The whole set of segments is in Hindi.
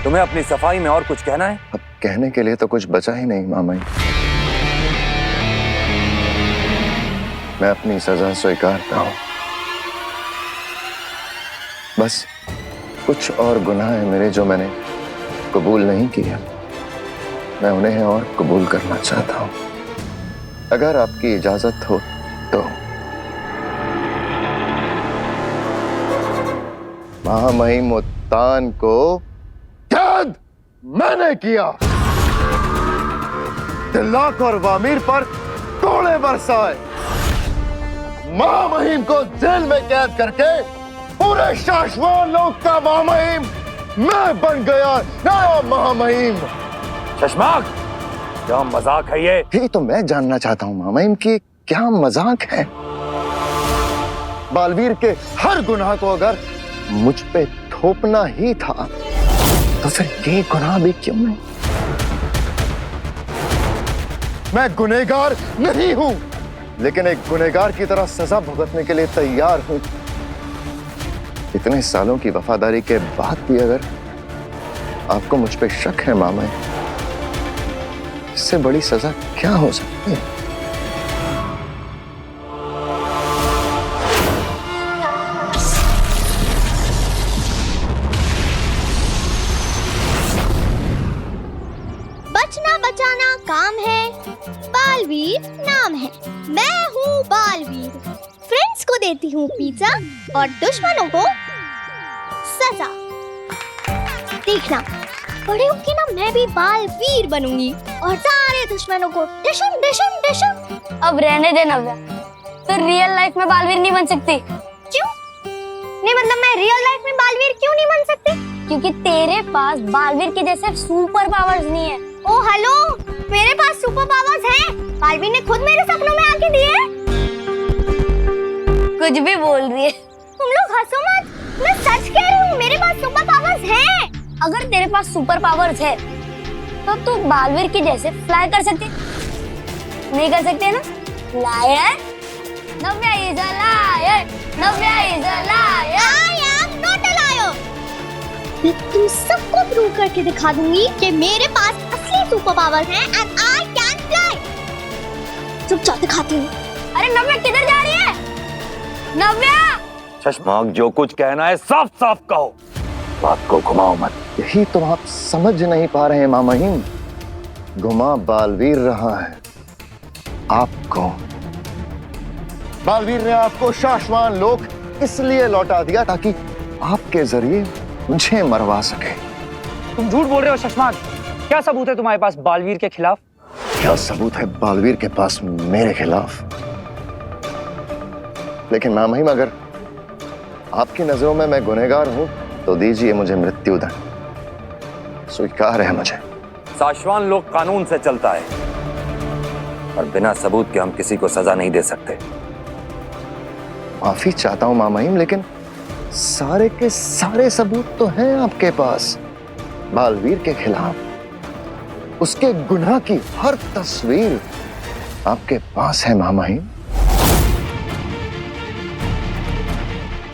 तुम्हें अपनी सफाई में और कुछ कहना है? अब कहने के लिए तो कुछ बचा ही नहीं मामाई। मैं अपनी सजा स्वीकारता हूं। बस कुछ और गुनाह है मेरे जो मैंने कबूल नहीं किया। मैं उन्हें और कबूल करना चाहता हूं। अगर आपकी इजाजत हो तो। महामहिम मुत्तान को कैद मैंने किया। तिल्लाक और वामीर पर कोड़े बरसाए। महामहिम को जेल में कैद करके पूरे शाश्वान लोक का महामहिम मैं बन गया नया महामहिम। शशमाक, क्या मजाक है ये? यही तो मैं जानना चाहता हूं महामहिम कि क्या मजाक है। बालवीर के हर गुनाह को अगर मुझ पे थोपना ही था तो फिर ये गुनाह भी क्यों नहीं? मैं गुनहगार नहीं हूं, लेकिन एक गुनहगार की तरह सजा भुगतने के लिए तैयार हूं। इतने सालों की वफादारी के बाद भी अगर आपको मुझ पे शक है मामा, इससे बड़ी सजा क्या हो सकती है? बचना बचाना काम है, बालवीर नाम है। मैं हूँ बालवीर, फ्रेंड्स को देती हूँ पिज्जा और दुश्मनों को सजा। देखना, बड़े होके ना मैं भी बालवीर बनूंगी और सारे दुश्मनों को डिशम डिशम डिशम। अब रहने दे नव्या, तो रियल लाइफ में बालवीर नहीं बन सकती। क्यों नहीं? मतलब मैं रियल लाइफ में बालवीर क्यों नहीं बन सकती? क्योंकि तेरे पास बालवीर के जैसे सुपर पावर्स नहीं है। ओ हेलो, मेरे पास सुपर पावर्स हैं। बालवीर ने खुद मेरे सपनों में आके दिए। कुछ भी बोल रही है। तुम लोग हंसो मत, मैं सच कह रही हूँ, मेरे पास सुपर पावर्स हैं। अगर तेरे पास सुपर पावर्स है तो तू बालवीर के जैसे फ्लाई कर सकती, नहीं कर सकते ना? Liar, Navya is a liar, Navya is a liar. I am not a liar। मैं तुम सबको प्रूव करके दिखा दूंगी कि मेरे पास असली सुपर पावर्स हैं and I can fly। चुपचाप दिखाती हूँ। अरे नव्या किधर जा रही है? नव्या! शशमाक, जो कुछ कहना है साफ साफ कहो, बात को घुमाओ मत। यही तो आप समझ नहीं पा रहे हैं मामाहिम। घुमा बालवीर रहा है आपको। बालवीर ने आपको शाश्वान लोक इसलिए लौटा दिया ताकि आपके जरिए मुझे मरवा सके। तुम झूठ बोल रहे हो शशमाक। क्या सबूत है तुम्हारे पास बालवीर के खिलाफ? क्या सबूत है बालवीर के पास मेरे खिलाफ? लेकिन मामाहिम, अगर आपकी नजरों में मैं गुनहगार हूं तो दीजिए मुझे मृत्युदंड। स्वीकार है मुझे। शाश्वान लोक कानून से चलता है और बिना सबूत के हम किसी को सजा नहीं दे सकते। माफी चाहता हूं मामाहिम, लेकिन सारे के सारे सबूत तो हैं आपके पास बालवीर के खिलाफ। उसके गुनाह की हर तस्वीर आपके पास है मामाहिम।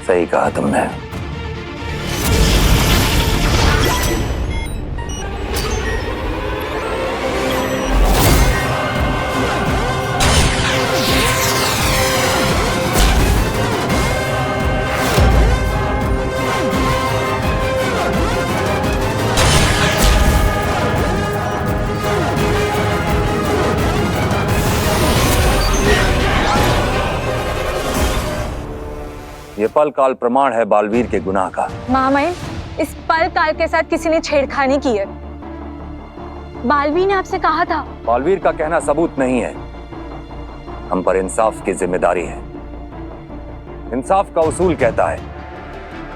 सही कहा तुमने। ये पल काल प्रमाण है बालवीर के गुनाह का। महामहिम, इस पल काल के साथ किसी ने छेड़खानी की है। बालवीर ने आपसे कहा था। बालवीर का कहना सबूत नहीं है। हम पर इंसाफ की जिम्मेदारी है। इंसाफ का उसूल कहता है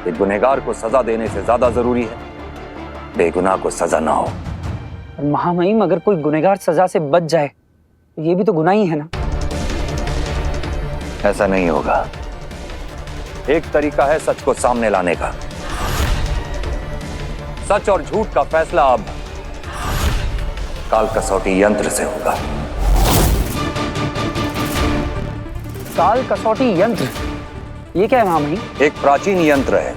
कि गुनहगार को सजा देने से ज्यादा जरूरी है बेगुनाह को सजा ना हो। महामहिम, अगर कोई गुनहगार सजा से बच जाए तो ये भी तो गुनाह ही है ना? ऐसा नहीं होगा। एक तरीका है सच को सामने लाने का। सच और झूठ का फैसला अब काल कसौटी यंत्र से होगा। काल कसौटी यंत्र, ये क्या है महामहिम? एक प्राचीन यंत्र है।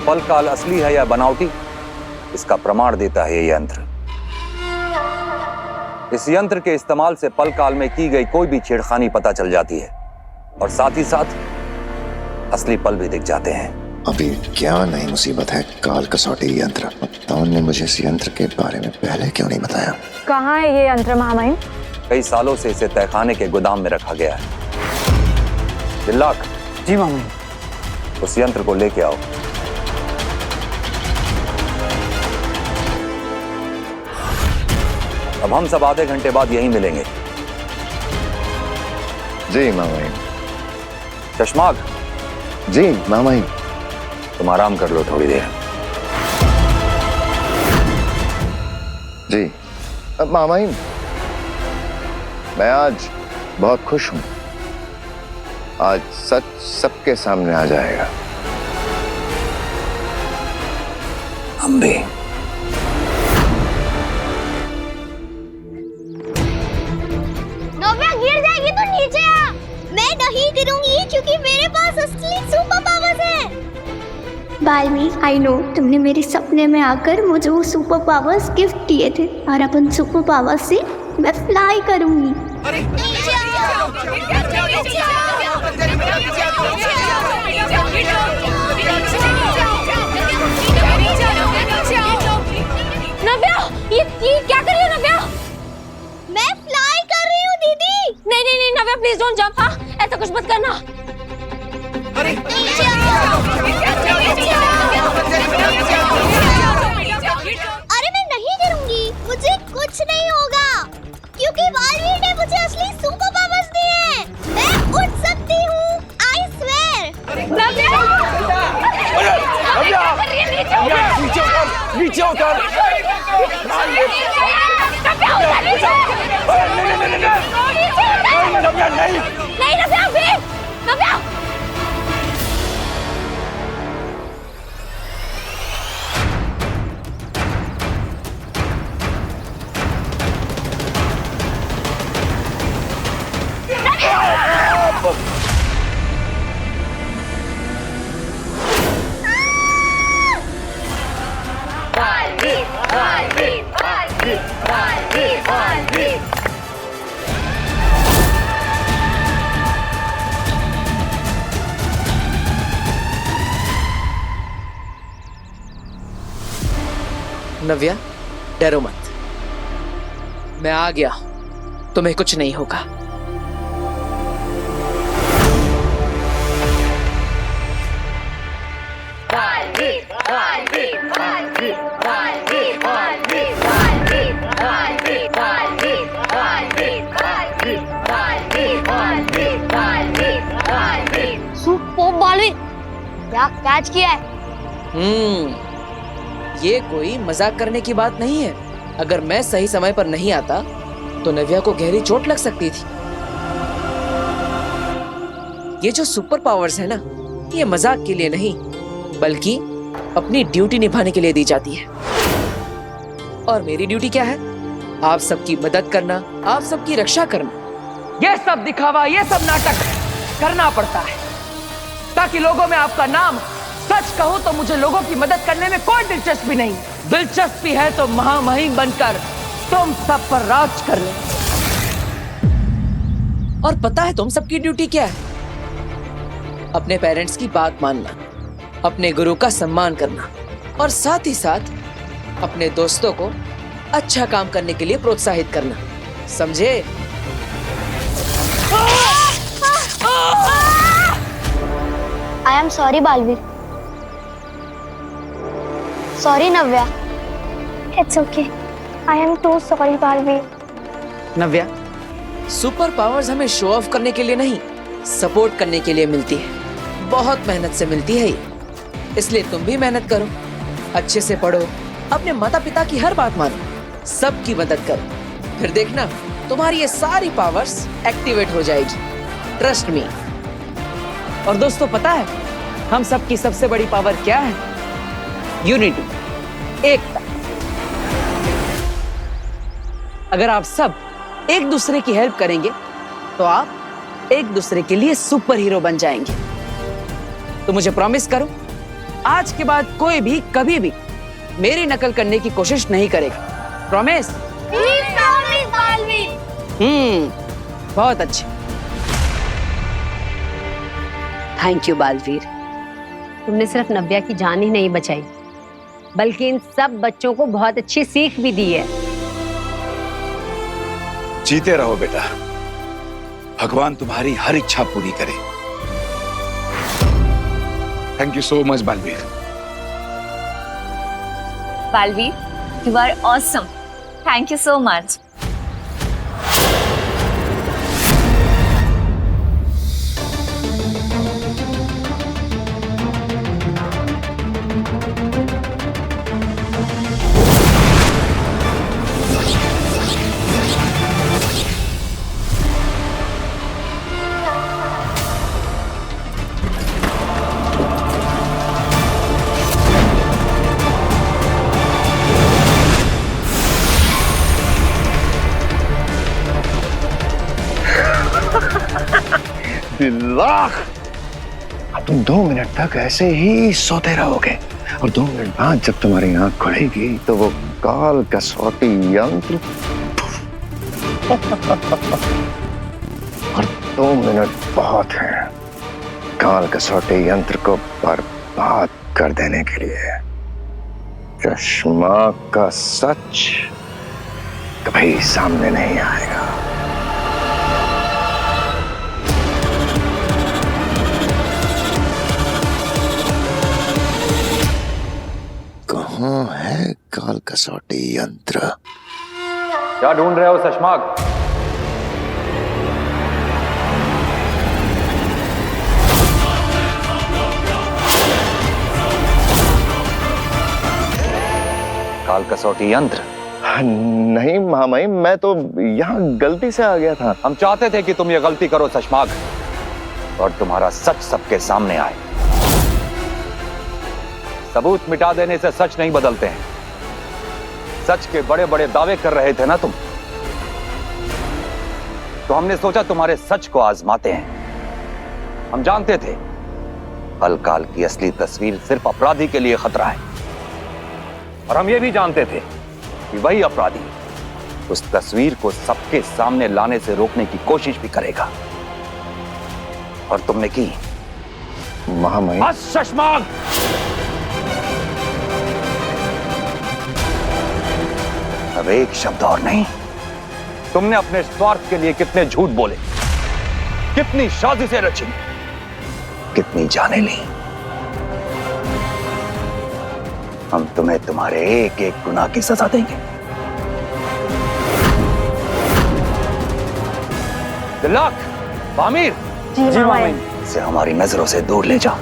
पल काल असली है या बनावटी, इसका प्रमाण देता है ये यंत्र। इस यंत्र के इस्तेमाल से पल काल में की गई कोई भी छेड़खानी पता चल जाती है और साथ ही साथ असली पल भी दिख जाते हैं। अभी क्या नई मुसीबत है काल कसौटी यंत्र? पवन ने मुझे इस यंत्र के बारे में पहले क्यों नहीं बताया? कहाँ है ये यंत्र महामहिम? कई सालों से इसे तहखाने के गोदाम में रखा गया है। बिल्लाक, जी मामा। उस यंत्र को लेके आओ। अब हम सब आधे घंटे बाद यहीं मिलेंगे। जी मामा। चश्माग, जी मामा। तुम आराम कर लो थोड़ी देर। जी मामा, मैं आज बहुत खुश हूं। आज सच सबके सामने आ जाएगा। हम भी। नव्या गिर जाएगी तो नीचे आ। मैं नहीं गिरूंगी क्योंकि मेरे पास असली सुपर पावर्स हैं। बालवीर, आई नो तुमने मेरे सपने में आकर मुझे वो सुपर पावर्स गिफ्ट दिए थे और अब उन सुपर पावर्स से मैं फ्लाई करूंगी। नव्या, ये क्या कर रही हो नव्या? मैं फ्लाई कर रही हूँ दीदी। नहीं नहीं नहीं नव्या, प्लीज डोंट जंप। हाँ, ऐसा कुछ मत करना। अरे मैं नहीं गिरूंगी, मुझे कुछ नहीं होगा क्योंकि बालवीर ने मुझे असली सुपर पावर्स दिए हैं। मैं उठ सकती हूँ, आई स्वेयर। नीचे उतर। नहीं नव्या, वेट नव्या। नव्या, डरो मत। मैं आ गया, तुम्हें कुछ नहीं होगा। सुपर बालवीर, क्या कैच किया है? ये कोई मजाक करने की बात नहीं है। अगर मैं सही समय पर नहीं आता तो नव्या को गहरी चोट लग सकती थी। ये जो सुपर पावर्स है ना, ये मजाक के लिए नहीं बल्कि अपनी ड्यूटी निभाने के लिए दी जाती है। और मेरी ड्यूटी क्या है? आप सबकी मदद करना, आप सबकी रक्षा करना। ये सब दिखावा, ये सब नाटक करना पड़ता है ताकि लोगों में आपका नाम। सच कहूं तो मुझे लोगों की मदद करने में कोई दिलचस्पी नहीं। दिलचस्पी है तो महामहिम बनकर तुम सब पर राज कर ले। और पता है तुम सबकी ड्यूटी क्या है? अपने पेरेंट्स की बात मानना, अपने गुरु का सम्मान करना और साथ ही साथ अपने दोस्तों को अच्छा काम करने के लिए प्रोत्साहित करना। समझे? I am sorry Baalveer. Sorry Navya. It's okay. I am too sorry Baalveer. Navya, super powers हमें शो ऑफ करने के लिए नहीं, सपोर्ट करने के लिए मिलती है। बहुत मेहनत से मिलती है ये। इसलिए तुम भी मेहनत करो, अच्छे से पढ़ो, अपने माता पिता की हर बात मानो, सबकी मदद करो। फिर देखना तुम्हारी ये सारी पावर्स एक्टिवेट हो जाएगी। Trust me. और दोस्तों, पता है हम सबकी सबसे बड़ी पावर क्या है? यूनिटी, एकता। अगर आप सब एक दूसरे की हेल्प करेंगे तो आप एक दूसरे के लिए सुपर हीरो बन जाएंगे। तो मुझे प्रॉमिस करो, आज के बाद कोई भी कभी भी मेरी नकल करने की कोशिश नहीं करेगा। प्रॉमिस? बहुत अच्छे। थैंक यू बालवीर, तुमने सिर्फ नव्या की जान ही नहीं बचाई बल्कि इन सब बच्चों को बहुत अच्छी सीख भी दी है। जीते रहो बेटा, भगवान तुम्हारी हर इच्छा पूरी करे। Thank you so much Baalveer. Balveer, you are awesome. Thank you so much. Lakh तुम 2 मिनट तक ऐसे ही सोते रहोगे और 2 मिनट बाद जब तुम्हारी आंख खुलेगी तो वो काल कसौटी यंत्र और 2 मिनट बहुत है काल कसौटी यंत्र को बर्बाद कर देने के लिए। चश्मा का सच कभी सामने नहीं आएगा। कहाँ है काल कसौटी यंत्र? क्या ढूंढ रहे हो शशमाक? काल कसौटी यंत्र? नहीं महामहिम, मैं तो यहाँ गलती से आ गया था। हम चाहते थे कि तुम ये गलती करो शशमाक, और तुम्हारा सच सबके सामने आए। सबूत मिटा देने से सच नहीं बदलते हैं। सच के बड़े बड़े दावे कर रहे थे ना तुम, तो हमने सोचा तुम्हारे सच को आजमाते हैं। हम जानते थे कल काल की असली तस्वीर सिर्फ अपराधी के लिए खतरा है, और हम ये भी जानते थे कि वही अपराधी उस तस्वीर को सबके सामने लाने से रोकने की कोशिश भी करेगा, और तुमने की। महामहिम, बस शशमाक! अब एक शब्द और नहीं। तुमने अपने स्वार्थ के लिए कितने झूठ बोले, कितनी साजिशें रची, कितनी जानें ली। हम तुम्हें तुम्हारे एक एक गुनाह की सजा देंगे। दिल्लाक, बामीर, जी मामई। इसे हमारी नजरों से दूर ले जाओ।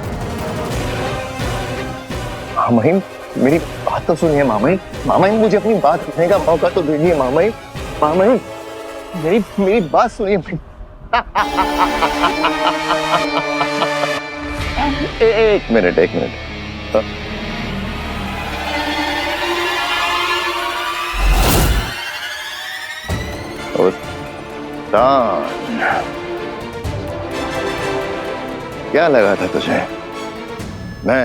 महामहिम, मेरी बात तो सुनिए महामहिम। महामहिम, मुझे अपनी बात कहने का मौका तो दीजिए महामहिम। महामहिम, मेरी बात सुनिए। एक मिनट। क्या लगा था तुझे मैं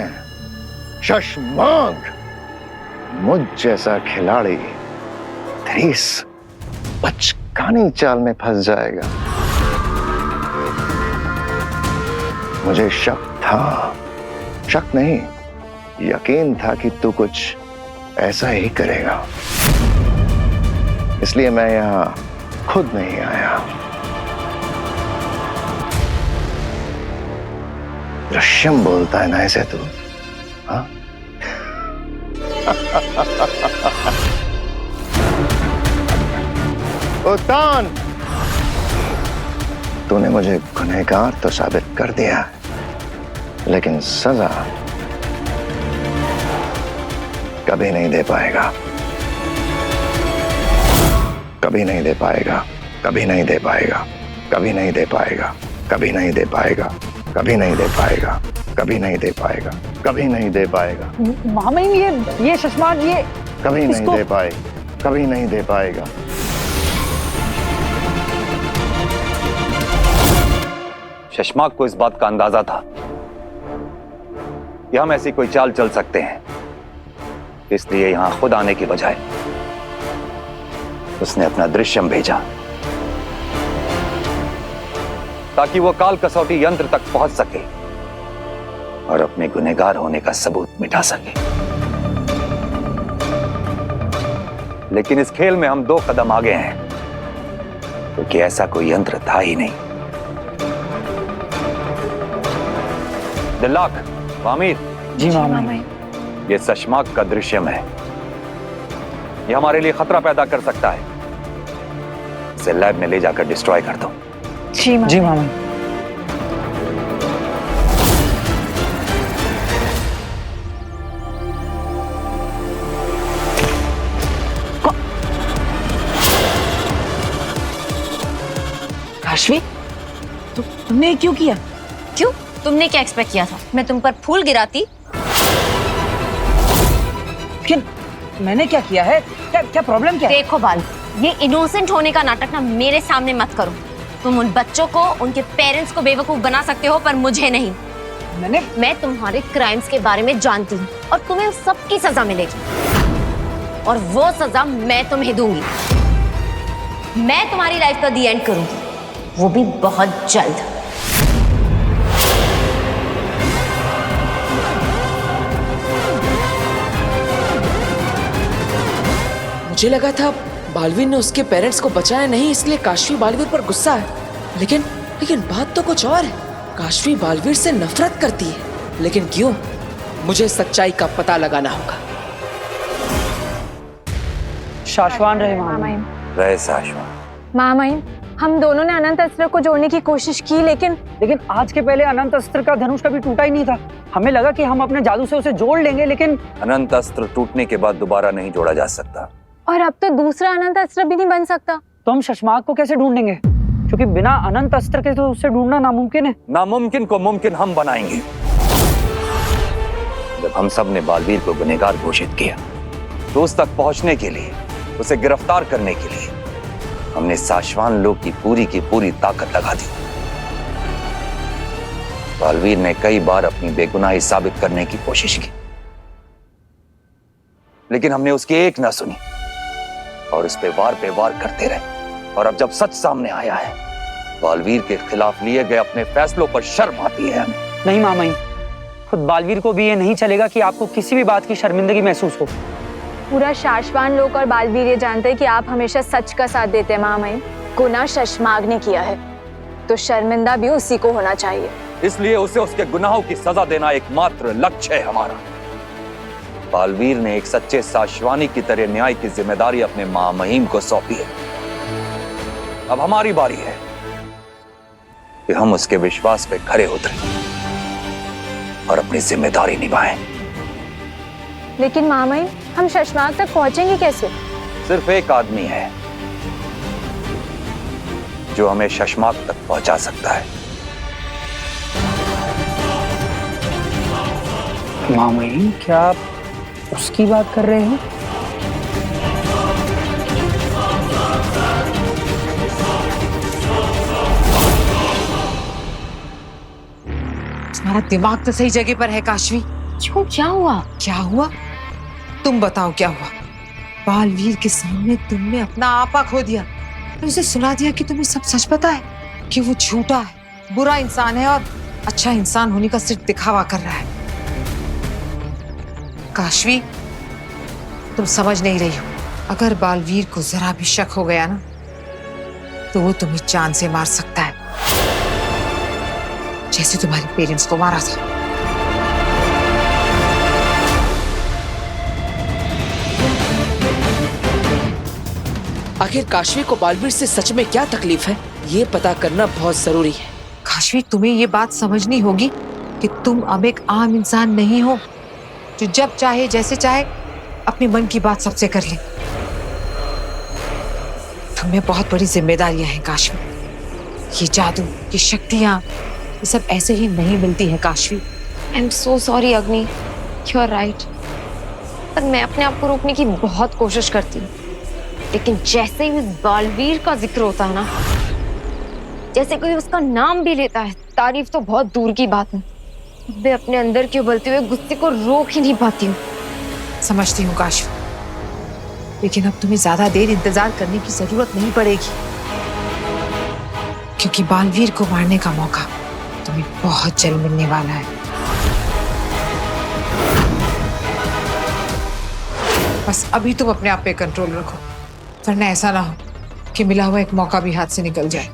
शशमाक मुझ जैसा खिलाड़ी तेरी इस बचकानी चाल में फंस जाएगा? मुझे शक नहीं, यकीन था कि तू कुछ ऐसा ही करेगा, इसलिए मैं यहां खुद नहीं आया। दृश्यम बोलता है ना ऐसे तू? हाँ? उत्तान, तूने मुझे गुनहगार तो साबित कर दिया, लेकिन सजा कभी नहीं दे पाएगा। कभी नहीं दे पाएगा, कभी नहीं दे पाएगा, कभी नहीं दे पाएगा, कभी नहीं दे पाएगा, कभी नहीं दे पाएगा, कभी नहीं दे पाएगा, कभी नहीं दे पाएगा। मामई, ये शशमाक, ये कभी नहीं दे पाएगा, कभी नहीं दे पाएगा। शशमाक को इस बात का अंदाजा था कि हम ऐसी कोई चाल चल सकते हैं इसलिए यहां खुद आने की बजाय उसने अपना दृश्यम भेजा ताकि वो काल कसौटी यंत्र तक पहुंच सके और अपने गुनहगार होने का सबूत मिटा सके। लेकिन इस खेल में हम 2 कदम आगे हैं, क्योंकि ऐसा कोई यंत्र था ही नहीं। दिल्लाक, वामिर, जी मामा। ये सशमाक का दृश्यम है। ये हमारे लिए खतरा पैदा कर सकता है। इसे लैब में ले जाकर डिस्ट्रॉय कर दो। जी मामा। काशवी, तुमने क्यों किया? क्यों? तुमने क्या एक्सपेक्ट किया था? मैं तुम पर फूल गिराती? लेकिन मैंने क्या किया है? क्या प्रॉब्लम क्या है? देखो बाल, ये इनोसेंट होने का नाटक ना मेरे सामने मत करो। तुम उन बच्चों को, उनके पेरेंट्स को बेवकूफ बना सकते हो, पर मुझे नहीं। मैं तुम्हारे क्राइम्स के बारे में जानती हूँ और तुम्हें सबकी सजा मिलेगी, और वो सजा मैं तुम्हें दूंगी। मैं तुम्हारी लाइफ का दी एंड करूंगी, वो भी बहुत जल्द। मुझे लगा था बालवीर ने उसके पेरेंट्स को बचाया नहीं, इसलिए काशवी बालवीर पर गुस्सा है। लेकिन बात तो कुछ और है। काशवी बालवीर से नफरत करती है, लेकिन क्यों? मुझे सच्चाई का पता लगाना होगा। शाश्वान रहे मामा। रहे शाश्वान। मामाई, हम दोनों ने अनंत अस्त्र को जोड़ने की कोशिश की, लेकिन आज के पहले अनंत अस्त्र का धनुष कभी टूटा ही नहीं था। हमें लगा कि हम अपने जादू से उसे जोड़ लेंगे, लेकिन अनंत अस्त्र टूटने के बाद दोबारा नहीं जोड़ा जा सकता। और अब तो दूसरा अनंत अस्त्र भी नहीं बन सकता। तो हम शशमाक को कैसे ढूंढेंगे? क्योंकि बिना अनंत अस्त्र के तो उसे ढूंढना नामुमकिन है। नामुमकिन को मुमकिन हम बनाएंगे। जब हम सब ने बालवीर को गुनहगार घोषित किया, तो उस तक पहुंचने के लिए, उसे गिरफ्तार करने के लिए हमने शाश्वान लोग की पूरी ताकत लगा दी। बालवीर ने कई बार अपनी बेगुनाही साबित करने की कोशिश की, लेकिन हमने उसकी एक ना सुनी और उस पे वार करते रहे। और अब जब सच सामने आया है, बालवीर के खिलाफ लिए गए अपने फैसलों पर शर्म आती है हमें। नहीं मामा, खुद बालवीर को भी ये नहीं चलेगा कि आपको किसी भी बात की शर्मिंदगी महसूस हो। पूरा शाश्वान लोग और बालवीर ये जानते हैं कि आप हमेशा सच का साथ देते हैं मामाई। गुनाह शशमाग ने किया है, तो शर्मिंदा भी उसी को होना चाहिए। इसलिए उसे उसके गुनाहों की सजा देना एकमात्र लक्ष्य है हमारा। बालवीर ने एक सच्चे शाश्वानी की तरह न्याय की जिम्मेदारी अपने महामहिम को सौंपी है। अब हमारी बारी है कि हम उसके विश्वास पे खरे उतरें और अपनी जिम्मेदारी निभाएं। लेकिन मामाई, हम शशमाग तक पहुंचेंगे कैसे? सिर्फ एक आदमी है जो हमें शशमाग तक पहुंचा सकता है। मामा, क्या आप उसकी बात कर रहे हैं? तुम्हारा दिमाग तो सही जगह पर है काशवी। क्यों? क्या हुआ? क्या हुआ? तुम बताओ क्या हुआ? बालवीर के सामने तुमने अपना आपा खो दिया, तो उसे सुना दिया कि तुम्हें सब सच पता है, कि वो झूठा है, बुरा इंसान है और अच्छा इंसान होने का सिर्फ दिखावा कर रहा है। काशवी, तुम समझ नहीं रही हो। अगर बालवीर को जरा भी शक हो गया ना, तो वो तुम्हें जान से मार सकता है, जैसे तुम्हारे पेरेंट्स को मारा था। आखिर काशवी को बालवीर से सच में क्या तकलीफ है, ये पता करना बहुत जरूरी है। काशवी, तुम्हें ये बात समझनी होगी कि तुम अब एक आम इंसान नहीं हो, जो जब चाहे जैसे चाहे अपने मन की बात सबसे कर ले। तुम्हें बहुत बड़ी जिम्मेदारियां हैं काशवी। ये जादू, ये शक्तियां, ये सब ऐसे ही नहीं मिलती है Kashvi. I am so sorry अग्नि, यू आर राइट। पर मैं अपने आप को रोकने की बहुत कोशिश करती हूँ, लेकिन जैसे ही उस बालवीर का जिक्र होता है ना, जैसे कोई उसका नाम भी लेता है, तारीफ तो बहुत दूर की बात है, मैं अपने अंदर के उबलते हुए गुस्से को रोक ही नहीं पाती हूँ। समझती हूँ काशवी, लेकिन अब तुम्हें ज्यादा देर इंतजार करने की जरूरत नहीं पड़ेगी, क्योंकि बालवीर को मारने का मौका तुम्हें बहुत जल्द मिलने वाला है। बस अभी तुम अपने आप पे कंट्रोल रखो, वरना ऐसा ना हो कि मिला हुआ एक मौका भी हाथ से निकल जाए।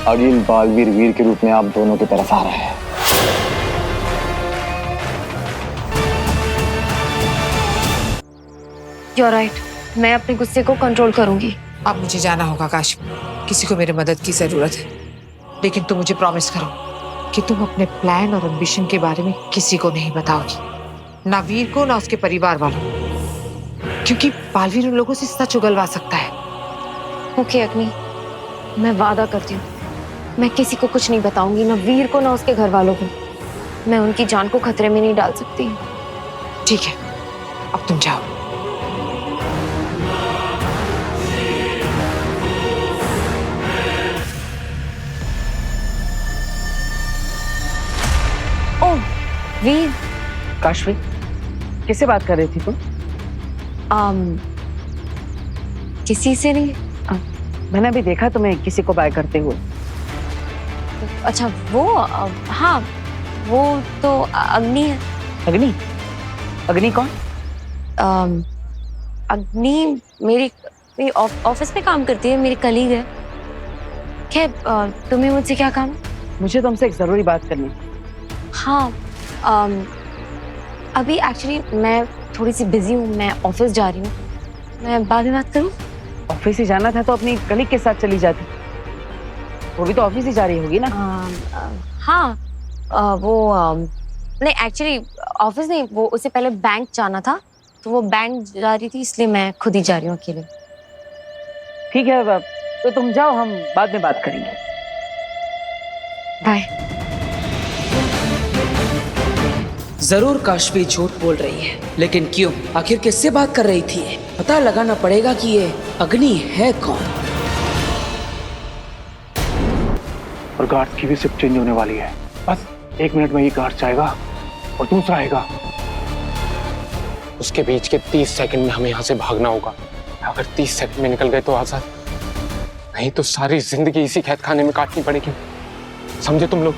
अगिल बालवीर वीर के रूप में आप दोनों की तरफ आ रहा है। You're right. मैं अपने गुस्से को कंट्रोल करूंगी। अब मुझे जाना होगा काशवी, किसी को मेरी मदद की जरूरत है, लेकिन तुम मुझे प्रॉमिस करो कि तुम अपने प्लान और एम्बिशन के बारे में किसी को नहीं बताओगी, ना वीर को ना उसके परिवार वालों, क्योंकि बालवीर उन लोगों से सच उगलवा सकता है। ओके अग्नि, मैं वादा करती हूँ मैं किसी को कुछ नहीं बताऊंगी, ना वीर को ना उसके घर वालों को। मैं उनकी जान को खतरे में नहीं डाल सकती। ठीक है, अब तुम जाओ। ओ वीर। काशवी, किससे बात कर रही थी तुम? किसी से नहीं। मैंने अभी देखा तुम्हें किसी को बाय करते हुए। अच्छा वो हाँ, वो तो अग्नि है। अग्नि? अग्नि कौन? अग्नि मेरी ऑफिस में काम करती है, मेरी कलीग है। खैर तुम्हें मुझसे क्या काम? मुझे तुमसे एक जरूरी बात करनी है। हाँ, अभी एक्चुअली मैं थोड़ी सी बिजी हूँ, मैं ऑफिस जा रही हूँ, मैं बाद में बात करूँ? ऑफिस ही जाना था तो अपनी कलीग के साथ चली जाती। वो भी तो ऑफिस ही जा रही होगी ना? हाँ, वो नहीं एक्चुअली ऑफिस नहीं, वो उससे पहले बैंक जाना था, तो वो बैंक जा रही थी, इसलिए मैं खुद ही जा रही हूँ अकेले। ठीक है, तो तुम जाओ, हम बाद में बात करेंगे। बाय। जरूर काशवी झूठ बोल रही है, लेकिन क्यों? आखिर किससे बात कर रही थी? पता लगाना पड़ेगा कि ये अग्नि है कौन। और गार्ड की भी शिफ्ट चेंज होने वाली है। बस 1 मिनट में ही गार्ड जाएगा और दूसरा आएगा। उसके बीच के 30 सेकंड में हमें यहाँ से भागना होगा। अगर 30 सेकंड में निकल गए तो आजाद, नहीं तो सारी जिंदगी इसी कैद खाने में काटनी पड़ेगी। समझे तुम लोग?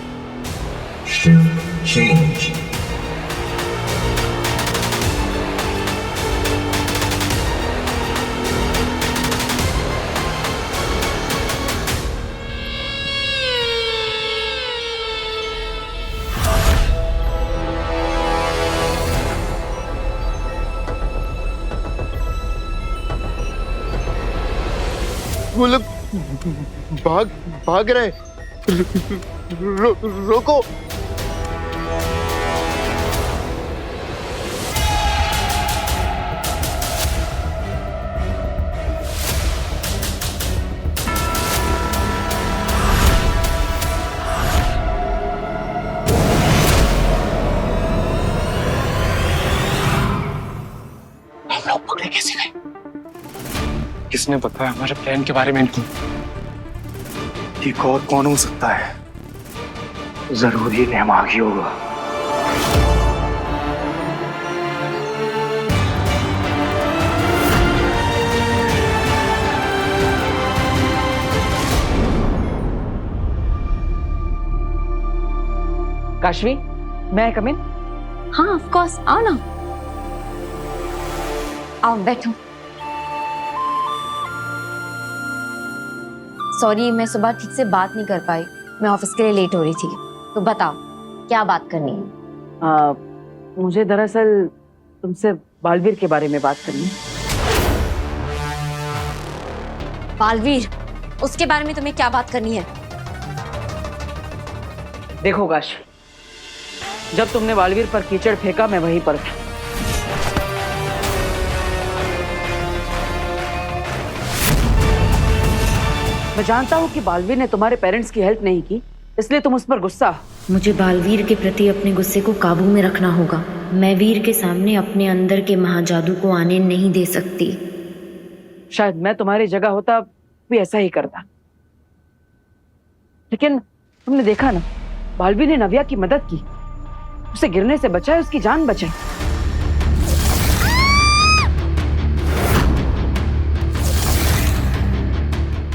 वो लोग भाग रहे। रोको। हम लोग पकड़े कैसे गए? किसने बताया हमारे प्लान के बारे में इनको? एक और कौन हो सकता है? जरूर ही नेमागी होगा। काशवी, मैं कम इन? हाँ ऑफ कोर्स, आओ ना, आओ बैठो। सॉरी, मैं सुबह ठीक से बात नहीं कर पाई, मैं ऑफिस के लिए लेट हो रही थी। तो बताओ क्या बात करनी है? मुझे दरअसल तुमसे बालवीर के बारे में बात करनी है। बालवीर? उसके बारे में तुम्हें क्या बात करनी है? देखो काशवी, जब तुमने बालवीर पर कीचड़ फेंका मैं वहीं पर था। मैं जानता हूँ कि बालवीर ने तुम्हारे पेरेंट्स की हेल्प नहीं की, इसलिए तुम उस पर गुस्सा। मुझे बालवीर के प्रति अपने गुस्से को काबू में रखना होगा। मैं वीर के सामने अपने अंदर के महाजादू को आने नहीं दे सकती। शायद मैं तुम्हारी जगह होता भी ऐसा ही करता, लेकिन तुमने देखा ना, बालवीर ने नव्या की मदद की, उसे गिरने से बचाए, उसकी जान बचाई।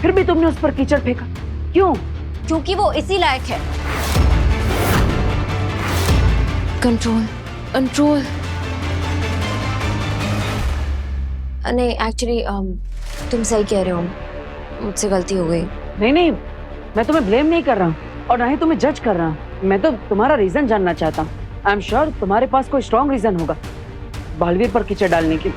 फिर भी तुमने उस पर कीचड़ फेंका, क्यों? क्योंकि वो इसी लायक है। Control, control. नहीं, एक्चुअली तुम सही कह रहे हो, मुझसे गलती हो गई। नहीं नहीं, मैं तुम्हें ब्लेम नहीं कर रहा हूँ और ना ही तुम्हें जज कर रहा हूँ। मैं तो तुम्हारा रीजन जानना चाहता हूँ। आई एम श्योर तुम्हारे पास कोई स्ट्रॉन्ग रीजन होगा बालवीर पर कीचड़ डालने की।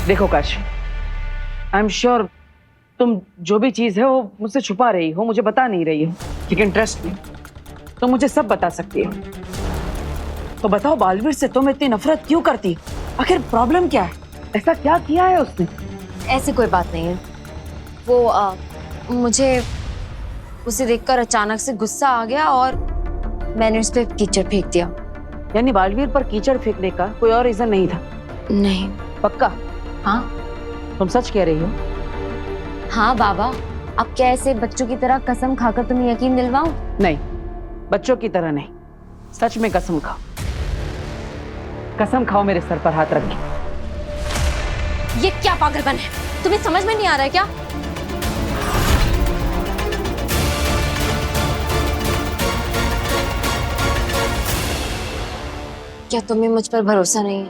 देखो काशी, आई एम श्योर तुम जो भी चीज है वो मुझसे छुपा रही हो, मुझे बता नहीं रही हो, लेकिन ट्रस्ट मी, तुम मुझे सब बता सकती हो। तो बताओ, बालवीर से तुम इतनी नफरत क्यों करती? आखिर प्रॉब्लम क्या है? ऐसा क्या किया है उसने? ऐसी कोई बात नहीं है। वो मुझे उसे देखकर अचानक से गुस्सा आ गया और मैंने उस पर कीचड़ फेंक दिया। यानी बालवीर पर कीचड़ फेंकने का कोई और रीजन नहीं था? नहीं। पक्का? हाँ। तुम सच कह रही हो? हाँ बाबा, अब क्या ऐसे बच्चों की तरह कसम खाकर तुम्हें यकीन दिलवाऊं? नहीं, बच्चों की तरह नहीं, सच में कसम खाओ। कसम खाओ मेरे सर पर हाथ रख के। ये क्या पागलपन है? तुम्हें समझ में नहीं आ रहा है क्या? क्या तुम्हें मुझ पर भरोसा नहीं है?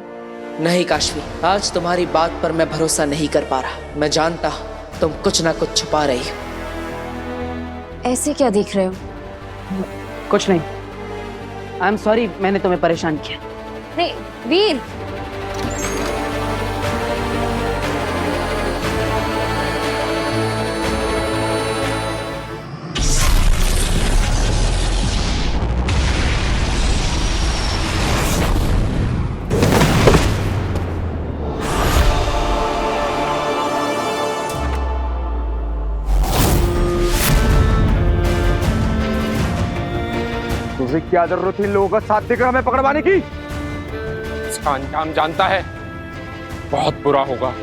नहीं काशवी, आज तुम्हारी बात पर मैं भरोसा नहीं कर पा रहा। मैं जानता हूँ तुम कुछ ना कुछ छुपा रही हो। ऐसे क्या देख रहे हो? कुछ नहीं। आई एम सॉरी, मैंने तुम्हें परेशान किया। नहीं वीर, तुझे क्या जरूरत थी लोगों का साथ देकर हमें पकड़वाने की? इसका अंजाम जानता है, बहुत बुरा होगा।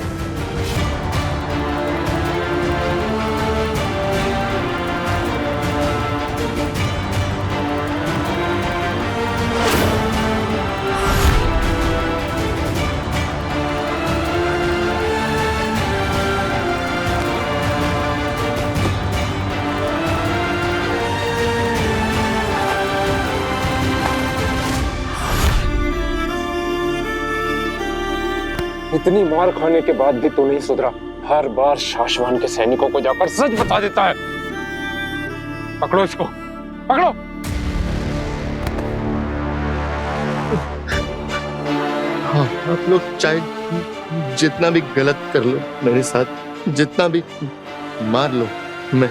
इतनी मार खाने के बाद भी तू नहीं सुधरा। हर बार शाश्वान के सैनिकों को जाकर सच बता देता है। पकड़ो इसको, पकड़ो। हाँ, आप लोग चाहे जितना भी गलत कर लो मेरे साथ, जितना भी मार लो, मैं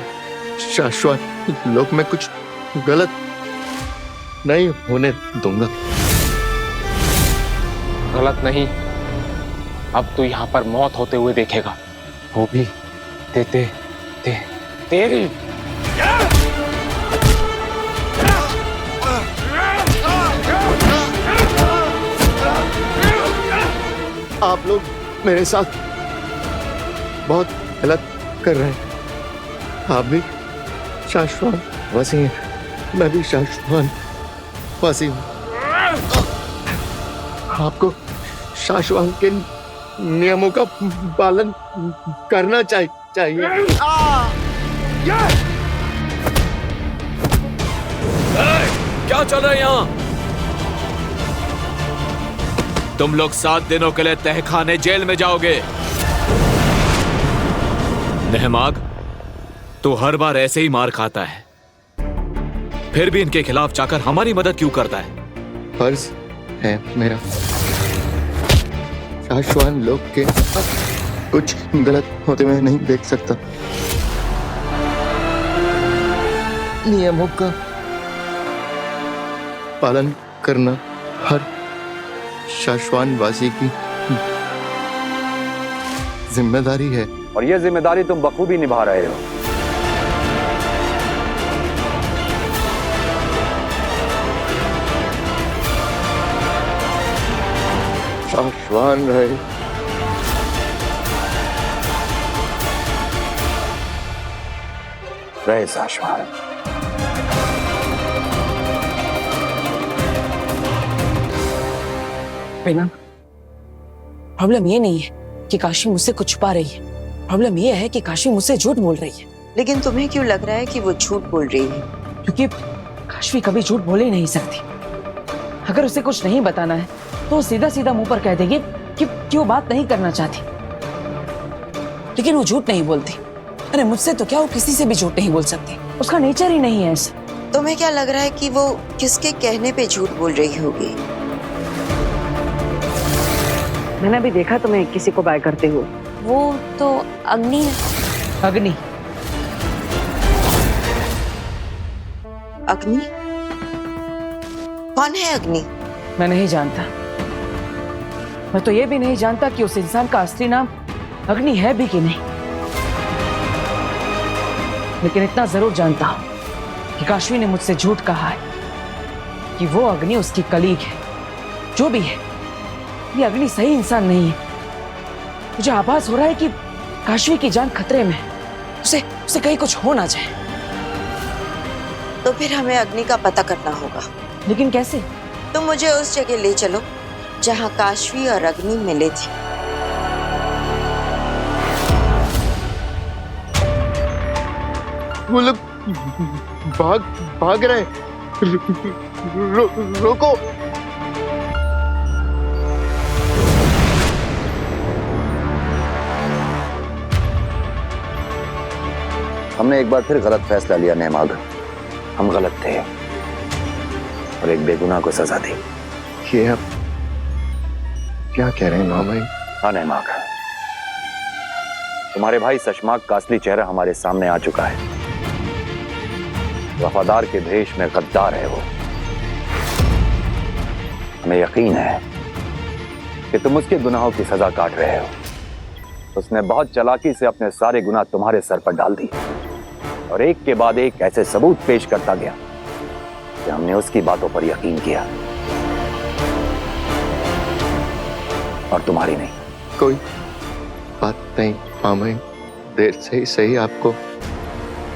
शाश्वत लोग में कुछ गलत नहीं होने दूंगा। गलत नहीं, अब तू यहाँ पर मौत होते हुए देखेगा, वो भी तेरी। आप लोग मेरे साथ बहुत गलत कर रहे हैं। आप भी शाश्वान वासी हैं, मैं भी शाश्वान वासी हूँ। आपको शाश्वान के नियमों का पालन करना चाहिए। क्या चल रहा है यहाँ? तुम लोग 7 दिनों के लिए तहखाने जेल में जाओगे। नहमाग, तू हर बार ऐसे ही मार खाता है, फिर भी इनके खिलाफ जाकर हमारी मदद क्यों करता है? फर्ज है मेरा, शाश्वान लोग के कुछ गलत होते हुए नहीं देख सकता। नियमों का पालन करना हर शाश्वान वासी की जिम्मेदारी है। और ये जिम्मेदारी तुम बखूबी निभा रहे हो। शाश्वान रहे। रहे साशवान। बिना प्रॉब्लम ये नहीं है कि काशी मुझसे कुछ छुपा रही है, प्रॉब्लम ये है कि काशी मुझसे झूठ बोल रही है। लेकिन तुम्हें क्यों लग रहा है कि वो झूठ बोल रही है? क्योंकि काशी कभी झूठ बोल ही नहीं सकती। अगर उसे कुछ नहीं बताना है तो वो सीधा सीधा मुंह पर कह देगी कि वो बात नहीं करना चाहती। लेकिन वो झूठ नहीं बोलती। अरे मुझसे तो क्या, वो किसी से भी झूठ नहीं बोल सकती, उसका नेचर ही नहीं है ऐसा। तुम्हें क्या लग रहा है कि वो किसके कहने पे झूठ बोल रही होगी? मैंने भी देखा तुम्हें किसी को बाय करते हुए। वो तो अग्नि है। अग्नि? अग्नि? कौन है अग्नि? मैं नहीं जानता। मैं तो ये भी नहीं जानता कि उस इंसान का असली नाम अग्नि है भी कि नहीं। लेकिन इतना जरूर जानता हूं कि काशवी ने मुझसे झूठ कहा है कि वो अग्नि उसकी कलीग है। जो भी है, ये अग्नि सही इंसान नहीं है। मुझे आभास हो रहा है कि काशवी की जान खतरे में है। उसे कहीं कुछ हो ना जाए। तो फिर हमें अग्नि का पता करना होगा। लेकिन कैसे? तुम मुझे उस जगह ले चलो जहां काशवी और अग्नि मिले थे। वो लोग भाग रहे। रोको। हमने एक बार फिर गलत फैसला लिया नेमाग। हम गलत थे और एक बेगुनाह को सजा दी। ये आप क्या कह रहे हैं मामा? हाँ नेमाग, तुम्हारे भाई सशमाग का असली चेहरा हमारे सामने आ चुका है। वफादार के भेष में गद्दार है वो। हमें यकीन है कि तुम उसके गुनाहों की सजा काट रहे हो। उसने बहुत चालाकी से अपने सारे गुनाह तुम्हारे सर पर डाल दिए और एक के बाद एक ऐसे सबूत पेश करता गया कि हमने उसकी बातों पर यकीन किया और तुम्हारी नहीं। कोई बात नहीं मामा, देर से ही सही आपको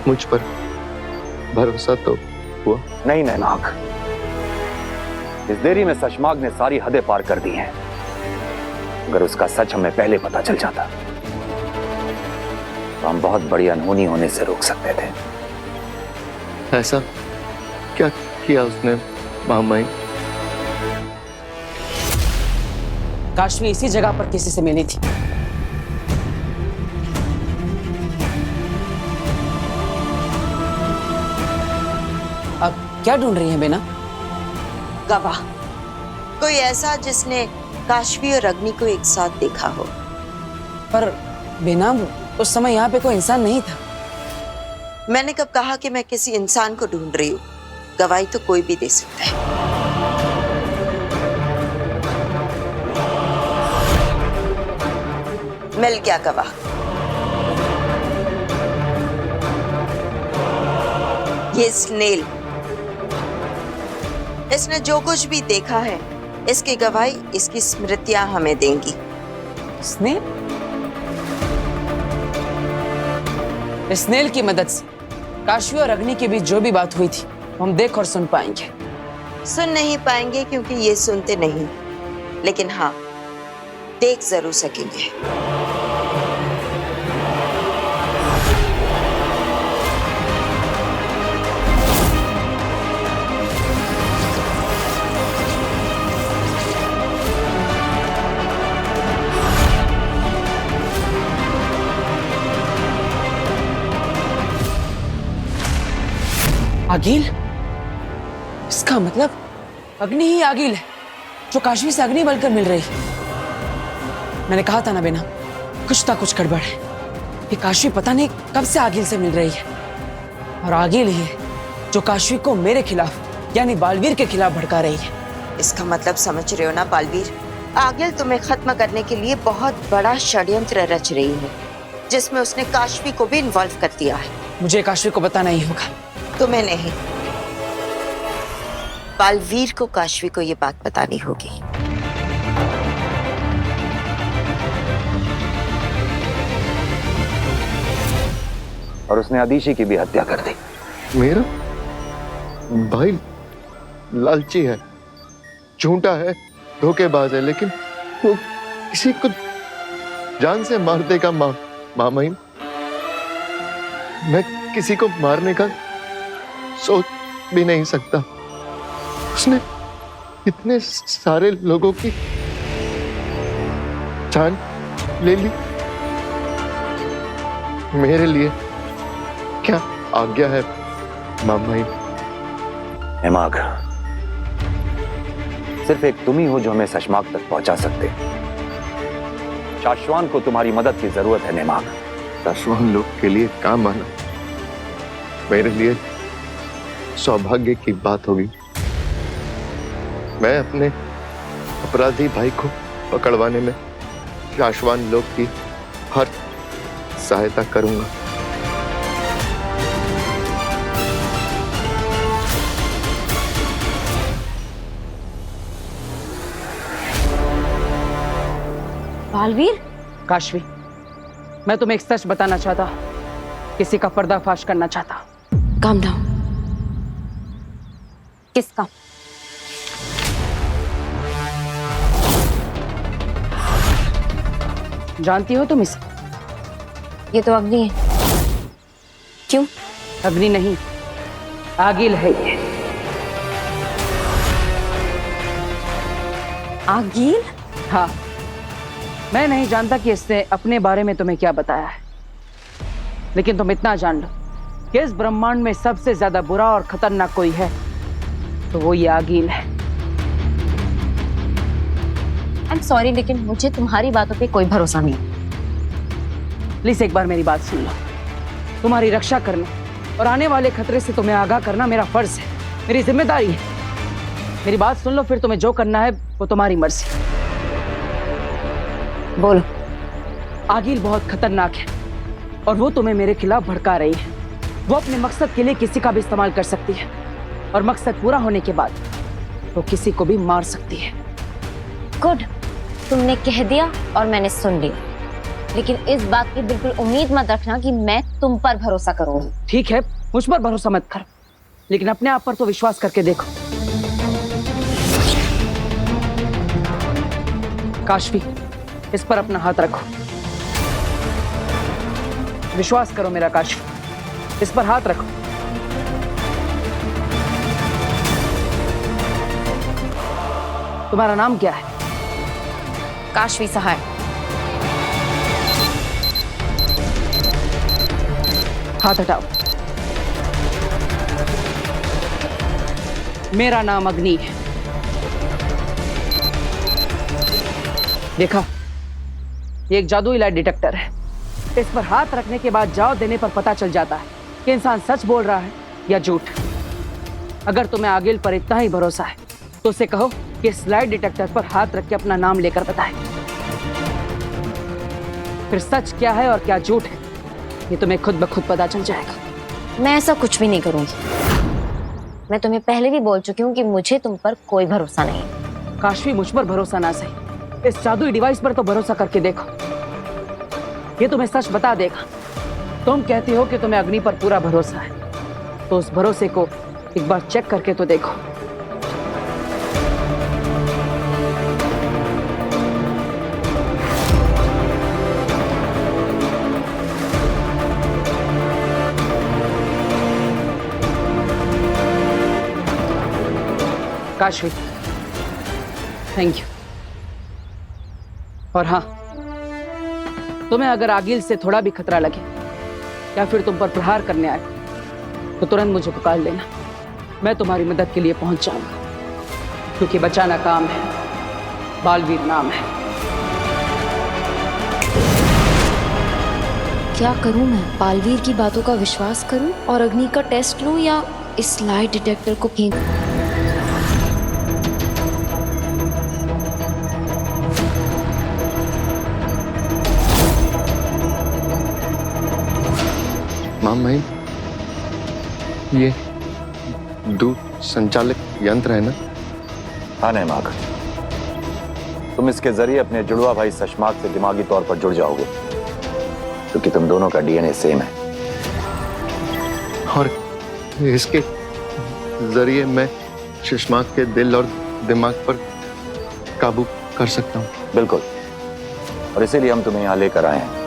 मुझ पर भरोसा तो हुआ। नहीं नैनाक, इस देरी में सशमाग ने सारी हदें पार कर दी हैं। अगर उसका सच हमें पहले पता चल जाता तो हम बहुत बड़ी अनहोनी होने से रोक सकते थे। ऐसा क्या किया उसने मामा? काशवी इसी जगह पर किसी से मिली थी। अब क्या ढूंढ रही है बेना? गवाह, कोई ऐसा जिसने काशवी और अग्नि को एक साथ देखा हो। पर बेना, उस समय यहाँ पे कोई इंसान नहीं था। मैंने कब कहा कि मैं किसी इंसान को ढूंढ रही हूँ? गवाही तो कोई भी दे सकता है। मिल गया गवाह। ये स्नेल, इसने जो कुछ भी देखा है इसकी गवाही इसकी स्मृतियां हमें देंगी। स्नेल? स्नेल की मदद से काशवी और अग्नि के बीच जो भी बात हुई थी हम देख और सुन पाएंगे। सुन नहीं पाएंगे क्योंकि ये सुनते नहीं, लेकिन हाँ देख जरूर सकेंगे। आगिल? इसका मतलब अग्नि ही आगिल है जो काशवी से अग्नि बनकर मिल रही है। मैंने कहा था ना बेना, कुछ ना कुछ गड़बड़ है। ये काशवी पता नहीं कब से आगिल से मिल रही है और आगिल ही है जो काशवी को मेरे खिलाफ यानी बालवीर के खिलाफ भड़का रही है। इसका मतलब समझ रहे हो ना बालवीर? आगिल तुम्हें खत्म करने के लिए बहुत बड़ा षड्यंत्र रच रही है जिसमें उसने काशवी को भी इन्वॉल्व कर दिया है। मुझे काशवी को बताना ही होगा। तुम्हें नहीं, बालवीर को काशवी को ये बात बतानी होगी। और उसने अदीशी की भी हत्या कर दी। मेरा भाई लालची है, झूठा है, धोखेबाज है, लेकिन वो किसी को जान से मार देगा। मामाइन, मैं किसी को मारने का सोच भी नहीं सकता। उसने इतने सारे लोगों की जान ले ली। मेरे लिए क्या आज्ञा है मामाइन? नेमाग, सिर्फ एक तुम ही हो जो हमें शशमाग तक पहुंचा सकते। शाश्वान को तुम्हारी मदद की जरूरत है नेमाग। शाश्वान लोग के लिए काम आना मेरे लिए सौभाग्य की बात होगी। मैं अपने अपराधी भाई को पकड़वाने में शाश्वान लोग की हर सहायता करूंगा। बालवीर, काशवी, मैं तुम्हें एक सच बताना चाहता, किसी का पर्दाफाश करना चाहता। Calm down. किसका? जानती हो तुम इसको? ये तो अग्नि है। क्यों? अग्नि नहीं, आगिल है ये। आगिल? हाँ, मैं नहीं जानता कि इसने अपने बारे में तुम्हें क्या बताया है, लेकिन तुम इतना जान लो कि इस ब्रह्मांड में सबसे ज्यादा बुरा और खतरनाक कोई है तो वो ये आगिल है। आई एम सॉरी, लेकिन मुझे तुम्हारी बातों पे कोई भरोसा नहीं। प्लीज एक बार मेरी बात सुन लो। तुम्हारी रक्षा करना और आने वाले खतरे से तुम्हें आगाह करना मेरा फर्ज है, मेरी जिम्मेदारी है। मेरी बात सुन लो, फिर तुम्हें जो करना है वो तुम्हारी मर्जी। बोलो। आगिल बहुत खतरनाक है और वो तुम्हें मेरे खिलाफ भड़का रही है। वो अपने मकसद के लिए किसी का भी इस्तेमाल कर सकती है और मकसद पूरा होने के बाद वो किसी को भी मार सकती है। गुड, तुमने कह दिया और मैंने सुन लिया, लेकिन इस बात की बिल्कुल उम्मीद मत रखना कि मैं तुम पर भरोसा करूंगी। ठीक है, मुझ पर भरोसा मत कर, लेकिन अपने आप पर तो विश्वास करके देखो। काशवी, इस पर अपना हाथ रखो। विश्वास करो मेरा काशवी, इस पर हाथ रखो। तुम्हारा नाम क्या है? काशवी सहाय। हाथ हटाओ। मेरा नाम अग्नि है। देखा, ये एक जादुई लाइट डिटेक्टर है। इस पर हाथ रखने के बाद जाओ देने पर पता चल जाता है कि इंसान सच बोल रहा है या झूठ। अगर तुम्हें आगिल पर इतना ही भरोसा है तो उसे कहो कि इस लाइट डिटेक्टर पर हाथ रख के अपना नाम लेकर बताए। फिर सच क्या है और क्या झूठ है ये तुम्हें खुद ब खुद पता चल जाएगा। मैं ऐसा कुछ भी नहीं करूंगी। मैं तुम्हें पहले भी बोल चुकी हूँ कि मुझे तुम पर कोई भरोसा नहीं। काशवी, मुझ पर भरोसा ना सही, इस जादुई डिवाइस पर तो भरोसा करके देखो, ये तुम्हें सच बता देगा। तुम कहती हो कि तुम्हें अग्नि पर पूरा भरोसा है, तो उस भरोसे को एक बार चेक करके तो देखो। Kashvi, thank you. और हाँ, तुम्हें अगर आगिल से थोड़ा भी खतरा लगे या फिर तुम पर प्रहार करने आए तो तुरंत मुझे पुकार लेना। मैं तुम्हारी मदद के लिए पहुंच जाऊंगा, क्योंकि बचाना काम है, बालवीर नाम है। क्या करूं मैं? बालवीर की बातों का विश्वास करूं और अग्नि का टेस्ट लूं या इस लाइट डिटेक्टर को फेंक? मामाइन, ये दूर संचालित यंत्र है ना? हाँ नेमाग, तुम इसके जरिए अपने जुड़वा भाई शशमाग से दिमागी तौर पर जुड़ जाओगे, क्योंकि तुम दोनों का डीएनए सेम है। और इसके जरिए मैं शशांक के दिल और दिमाग पर काबू कर सकता हूँ। बिल्कुल, और इसीलिए हम तुम्हें यहाँ लेकर आए हैं।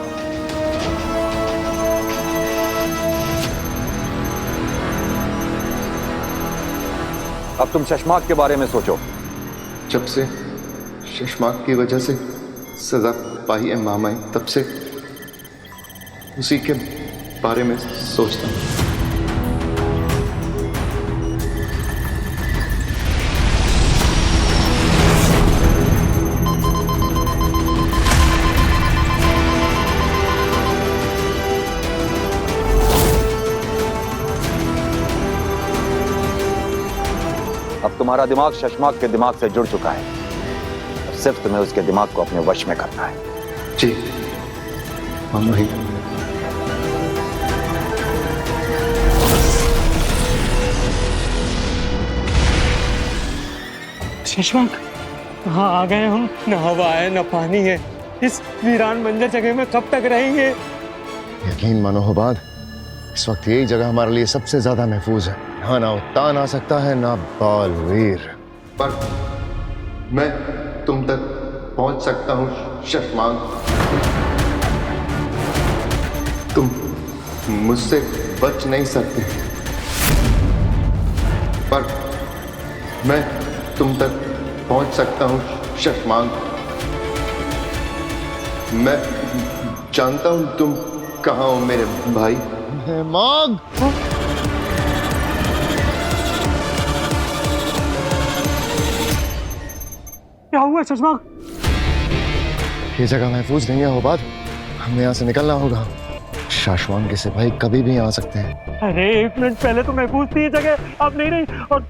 अब तुम शशांक के बारे में सोचो। जब से शशांक की वजह से सजा पाई है मामाई, तब से उसी के बारे में सोचता हूँ। अब तुम्हारा दिमाग शशांक के दिमाग से जुड़ चुका है। अब सिर्फ तुम्हें उसके दिमाग को अपने वश में करना है। जी मामाई। शशांक, कहाँ आ गए हम? न हवा है न पानी है। इस वीरान बंजर जगह में कब तक रहेंगे? यकीन मानो हुबाद, इस वक्त यही जगह हमारे लिए सबसे ज्यादा महफूज है। यहाँ ना उत्तान आ सकता है ना बालवीर, पर मैं तुम तक पहुंच सकता हूँ शशांक। तुम मुझसे बच नहीं सकते, पर मैं तुम तक पहुंच सकता हूँ शशांक। मैं जानता हूं तुम कहाँ हो मेरे भाई। मांग क्या हुआ शशांक? ये जगह महफूज नहीं है हुबाद, हमें यहाँ से निकलना होगा। शशांक के सिपाही कभी भी आ सकते हैं। अरे एक मिनट पहले तो महफूज थी ये जगह, अब नहीं रही। और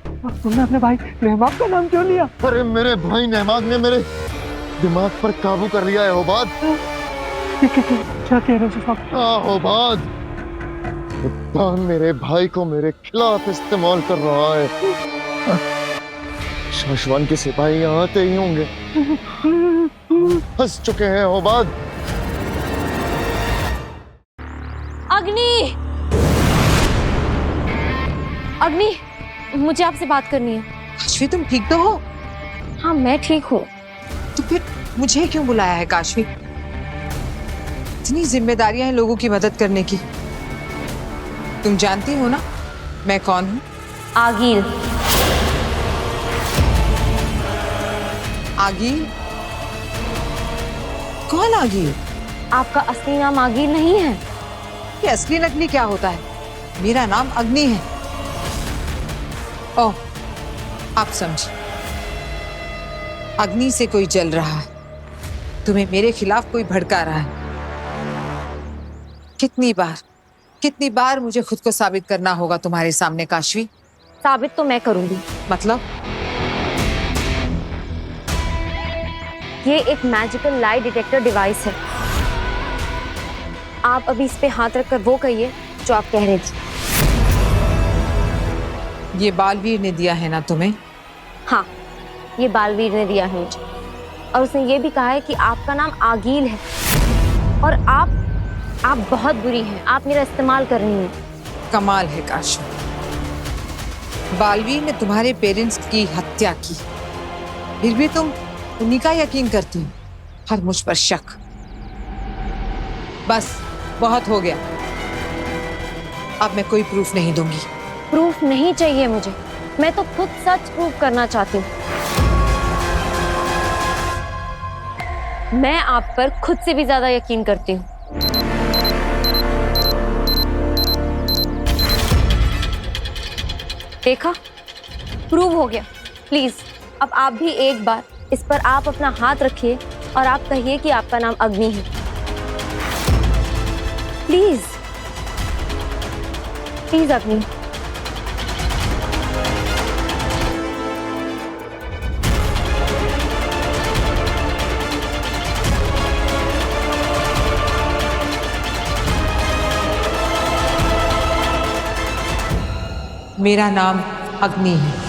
तुमने अपने भाई नेहमाग का नाम क्यों लिया? अरे मेरे भाई नेहमाग ने मेरे दिमाग पर काबू कर लिया है हुबाद। क्या कह रहे हो शशांक? हाँ हुबाद, उत्तान मेरे भाई को मेरे खिलाफ इस्तेमाल कर रहा है। शशांक के सिपाही यहाँ आते ही होंगे, फंस चुके हैं हुबाद। अग्नि, अग्नि, मुझे आपसे बात करनी है। काशवी, तुम ठीक तो हो? हाँ मैं ठीक हूँ। तो फिर मुझे क्यों बुलाया है काशवी? इतनी जिम्मेदारियां हैं लोगों की मदद करने की। तुम जानती हो ना मैं कौन हूँ? आगील। आगील? कौन आगील? आपका असली नाम आगील नहीं है। ये असली नकली क्या होता है? मेरा नाम अग्नि है। ओह, आप समझे, अग्नि से कोई जल रहा है, तुम्हें मेरे खिलाफ कोई भड़का रहा है। कितनी बार मुझे खुद को साबित करना होगा तुम्हारे सामने काशवी? साबित तो मैं करूंगी। मतलब? ये एक मैजिकल लाई डिटेक्टर डिवाइस है। आप अभी इस पे हाथ रखकर वो कहिए जो आप कह रहे थे। ये बालवीर ने दिया है ना तुम्हें? हाँ, ये बालवीर ने दिया है मुझे, और उसने ये भी कहा है कि आपका नाम आगील है और आप बहुत बुरी हैं। आप मेरा इस्तेमाल कर रही हैं। कमाल है काशवी, बालवीर ने तुम्हारे पेरेंट्स की हत्या की, फिर भी तुम उन्हीं का यकीन करती हो और मुझ पर शक। बस बहुत हो गया, अब मैं कोई प्रूफ नहीं दूंगी। प्रूफ नहीं चाहिए मुझे, मैं तो खुद सच प्रूव करना चाहती हूँ। मैं आप पर खुद से भी ज्यादा यकीन करती हूँ। देखा, प्रूव हो गया। प्लीज अब आप भी एक बार इस पर आप अपना हाथ रखिए और आप कहिए कि आपका नाम अग्नि है। प्लीज प्लीज अग्नि। मेरा नाम अग्नि है।